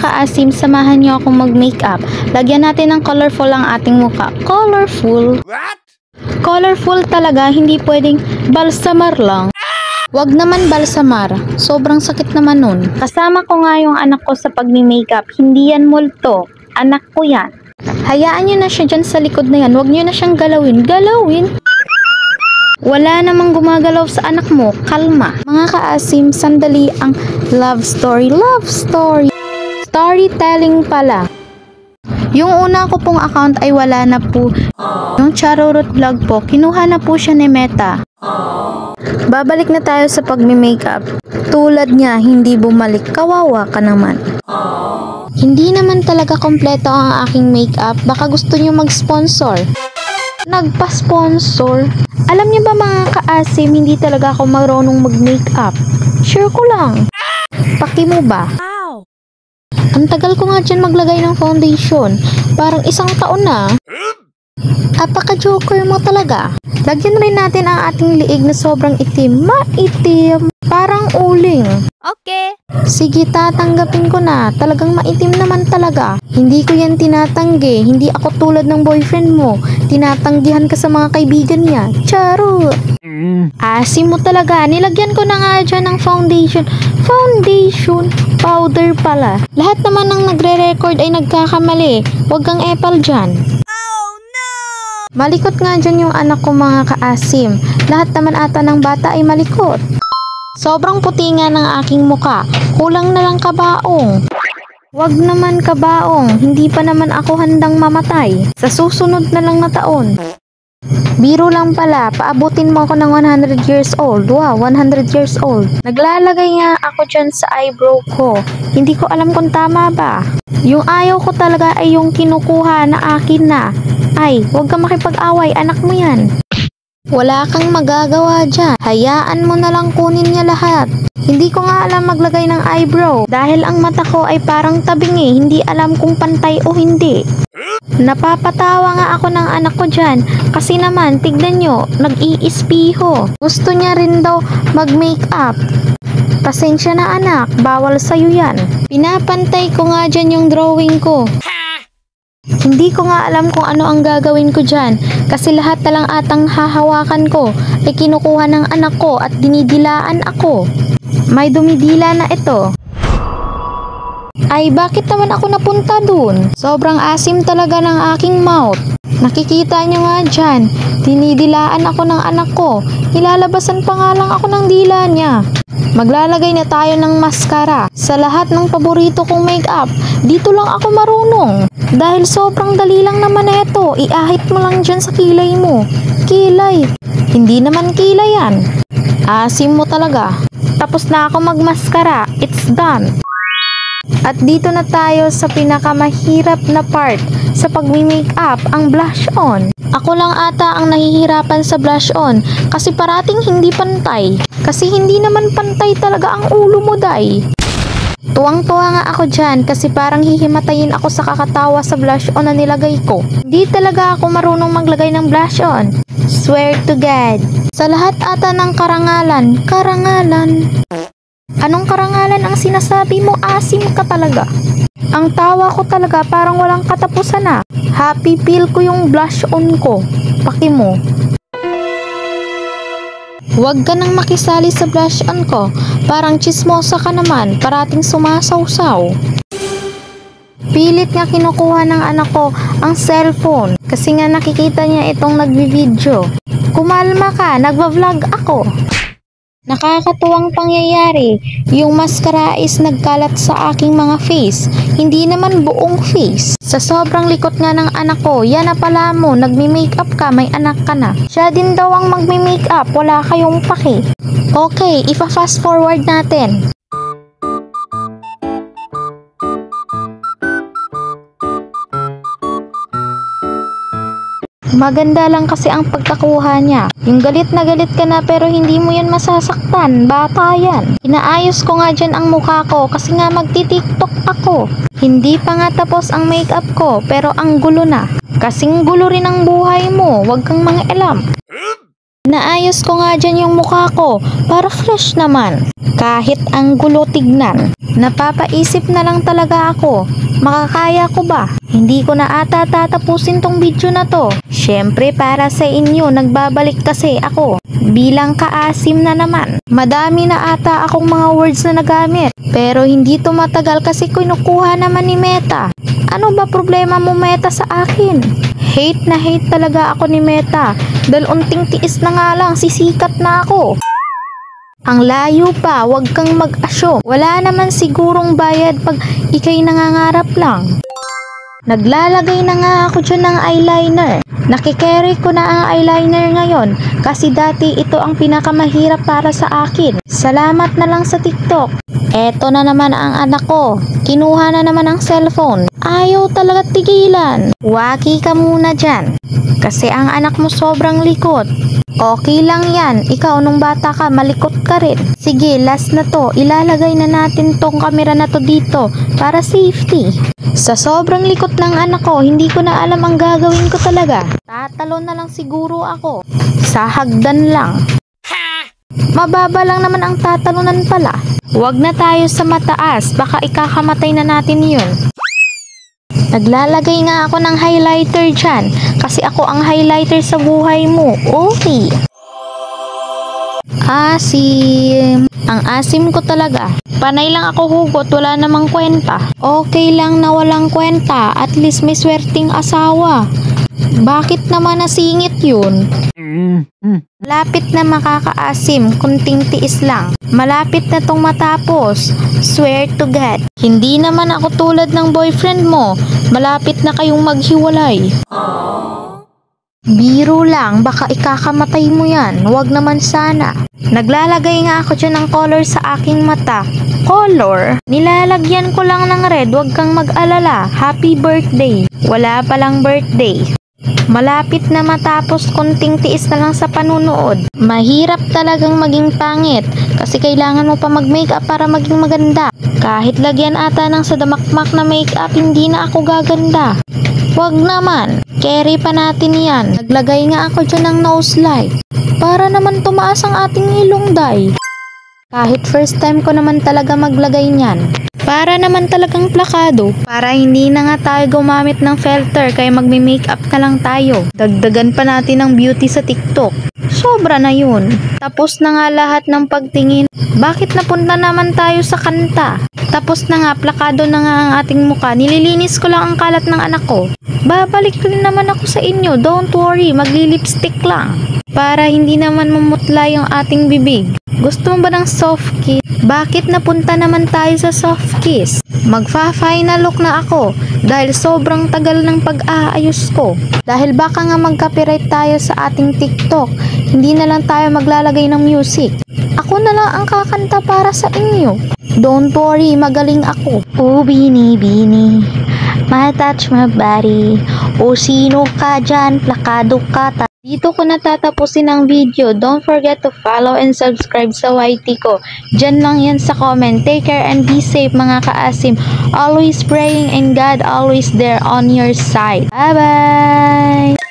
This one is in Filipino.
kaasim, samahan niyo akong mag-makeup. Lagyan natin ng colorful ang ating mukha. Colorful. What? Colorful talaga, hindi pwedeng balsamar lang. Wag naman balsamar, sobrang sakit naman nun. Kasama ko nga yung anak ko sa pagmi-makeup, hindi yan multo. Anak ko yan. Hayaan nyo na siya dyan sa likod na yan, wag nyo na siyang galawin. Galawin? Wala namang gumagalaw sa anak mo, kalma. Mga kaasim, sandali ang love story. Love story. Storytelling pala. Yung una ko pong account ay wala na po. Yung Charorot Vlog po, kinuha na po siya ni Meta. Babalik na tayo sa pagmi-makeup. Tulad niya, hindi bumalik. Kawawa ka naman. Hindi naman talaga kompleto ang aking makeup. Baka gusto niyo mag-sponsor. Nagpa-sponsor. Alam niyo ba mga kaasim, hindi talaga ako marunong mag-makeup. Sure ko lang. Paki mo ba? Ang tagal ko nga dyan maglagay ng foundation. Parang 1 taon na. Apaka-joker mo talaga. Lagyan rin natin ang ating liig na sobrang itim. Maitim. Parang uling. Okay. Sige, tatanggapin ko na. Talagang maitim naman talaga. Hindi ko yan tinatanggi. Hindi ako tulad ng boyfriend mo. Tinatanggihan ka sa mga kaibigan niya. Charo. Asim mo talaga. Nilagyan ko na nga dyan ng foundation. Foundation? Powder pala. Lahat naman ng nagre-record ay nagkakamali. Huwag kang epal dyan. Malikot nga dyan yung anak ko mga kaasim. Lahat naman ata ng bata ay malikot. Sobrang puti nga ng aking muka. Kulang na lang kabaong. Wag naman kabaong. Hindi pa naman ako handang mamatay. Sa susunod na lang na taon. Biro lang pala. Paabutin mo ako ng 100 years old. Wow, 100 years old. Naglalagay nga ako dyan sa eyebrow ko. Hindi ko alam kung tama ba. Yung ayaw ko talaga ay yung kinukuha na akin na. Ay, huwag ka makipag-away, anak mo yan. Wala kang magagawa dyan. Hayaan mo na lang kunin niya lahat. Hindi ko nga alam maglagay ng eyebrow. Dahil ang mata ko ay parang tabingi. Hindi alam kung pantay o hindi. Napapatawa nga ako ng anak ko dyan. Kasi naman, tignan nyo, nag-iispiho. Gusto niya rin daw mag-makeup. Pasensya na anak, bawal sa'yo yan. Pinapantay ko nga dyan yung drawing ko. Hindi ko nga alam kung ano ang gagawin ko dyan kasi lahat na lang atang hahawakan ko ay kinukuha ng anak ko at dinidilaan ako. May dumidila na ito. Ay, bakit naman ako napunta dun? Sobrang asim talaga ng aking mouth. Nakikita nyo nga dyan, dinidilaan ako ng anak ko. Nilalabasan pa nga lang ako ng dila niya. Maglalagay na tayo ng mascara. Sa lahat ng paborito kong makeup, dito lang ako marunong. Dahil sobrang dali lang naman ito, iahit mo lang dyan sa kilay mo. Kilay. Hindi naman kilay yan. Asim mo talaga. Tapos na ako magmaskara. It's done. At dito na tayo sa pinakamahirap na part sa pagmi-makeup, ang blush on. Ako lang ata ang nahihirapan sa blush on kasi parating hindi pantay. Kasi hindi naman pantay talaga ang ulo mo, day. Tuwang-tuwa nga ako dyan kasi parang hihimatayin ako sa kakatawa sa blush on na nilagay ko. Di talaga ako marunong maglagay ng blush on. Swear to God. Sa lahat ata ng karangalan. Anong karangalan ang sinasabi mo? Asim ka talaga. Ang tawa ko talaga parang walang katapusan na. Happy feel ko yung blush on ko. Paki mo. Huwag ka nang makisali sa blush on ko. Parang chismosa ka naman. Parating sumasawsaw. Pilit nga kinukuha ng anak ko ang cellphone. Kasi nga nakikita niya itong nagvi-video. Kumalma ka, nagva-vlog ako. Nakakatuwang pangyayari, yung mascara is nagkalat sa aking mga face, hindi naman buong face. Sa sobrang likot nga ng anak ko, yan na pala mo, nagmi-makeup ka, may anak ka na. Siya din daw ang magmi-makeup, wala kayong paki. Okay, ipa-fast forward natin. Maganda lang kasi ang pagkakuha niya. Yung galit na galit ka na pero hindi mo yan masasaktan. Bata yan. Inaayos ko nga dyan ang mukha ko kasi nga magti-tiktok ako. Hindi pa nga tapos ang makeup ko pero ang gulo na. Kasing gulo rin ang buhay mo. Huwag kang mga alam. Naayos ko nga dyan yung mukha ko para fresh naman. Kahit ang gulo tignan. Napapaisip na lang talaga ako, makakaya ko ba? Hindi ko na ata tatapusin tong video na to. Syempre para sa inyo, nagbabalik kasi ako. Bilang kaasim na naman. Madami na ata akong mga words na nagamit. Pero hindi to matagal kasi kinukuha naman ni Meta. Ano ba problema mo Meta sa akin? Hate na hate talaga ako ni Meta. Dahil unting tiis na nga lang, sisikat na ako. Ang layo pa, wag kang mag-assume. Wala naman sigurong bayad pag ikay nangangarap lang. Naglalagay na nga ako dyan ng eyeliner. Nakikerry ko na ang eyeliner ngayon kasi dati ito ang pinakamahirap para sa akin. Salamat na lang sa TikTok. Eto na naman ang anak ko. Kinuha na naman ang cellphone. Ayaw talaga tigilan. Waki ka muna dyan. Kasi ang anak mo sobrang likot. Okay lang yan. Ikaw nung bata ka, malikot ka rin. Sige, last na to. Ilalagay na natin tong camera na to dito para safety. Sa sobrang likot ng anak ko, hindi ko na alam ang gagawin ko talaga. Tatalon na lang siguro ako. Sa hagdan lang. Mababa lang naman ang tatalunan pala. Huwag na tayo sa mataas. Baka ikakamatay na natin yun. Naglalagay nga ako ng highlighter dyan. Kasi ako ang highlighter sa buhay mo. Okay. Asim. Ang asim ko talaga. Panay lang ako hugot, wala namang kwenta. Okay lang na walang kwenta. At least may swerting asawa. Bakit naman nasingit yun? Malapit na makakaasim, kunting tiis lang. Malapit na tong matapos. Swear to God. Hindi naman ako tulad ng boyfriend mo. Malapit na kayong maghiwalay. Biro lang, baka ikakamatay mo yan. Huwag naman sana. Naglalagay nga ako dyan ng color sa aking mata. Color? Nilalagyan ko lang ng red, huwag kang mag-alala. Happy birthday. Wala palang birthday. Malapit na matapos, konting tiis na lang sa panunood. Mahirap talagang maging pangit kasi kailangan mo pa mag-makeup para maging maganda. Kahit lagyan ata ng sadamakmak na makeup, hindi na ako gaganda. Wag naman, carry pa natin yan. Naglagay nga ako dyan ng nose light para naman tumaas ang ating ilong dye. Kahit first time ko naman talaga maglagay niyan. Para naman talagang plakado. Para hindi na nga tayo gumamit ng filter kaya magme-makeup na lang tayo. Dagdagan pa natin ng beauty sa TikTok. Sobra na yun. Tapos na nga lahat ng pagtingin. Bakit napunta naman tayo sa kanta? Tapos na nga, plakado na nga ang ating muka. Nililinis ko lang ang kalat ng anak ko. Babalik rin naman ako sa inyo. Don't worry, magli-lipstick lang. Para hindi naman mamutla yung ating bibig. Gusto mo ba ng soft kiss? Bakit napunta naman tayo sa soft kiss? Magfa-final look na ako dahil sobrang tagal ng pag-aayos ko. Dahil baka nga mag-copyright tayo sa ating TikTok, hindi na lang tayo maglalagay ng music. Ako na lang ang kakanta para sa inyo. Don't worry, magaling ako. Oh, bini, bini, my touch my body. O sino ka dyan, plakado ka. Dito ko natatapusin ang video. Don't forget to follow and subscribe sa YT ko. Diyan lang yan sa comment. Take care and be safe mga kaasim. Always praying and God always there on your side. Bye-bye!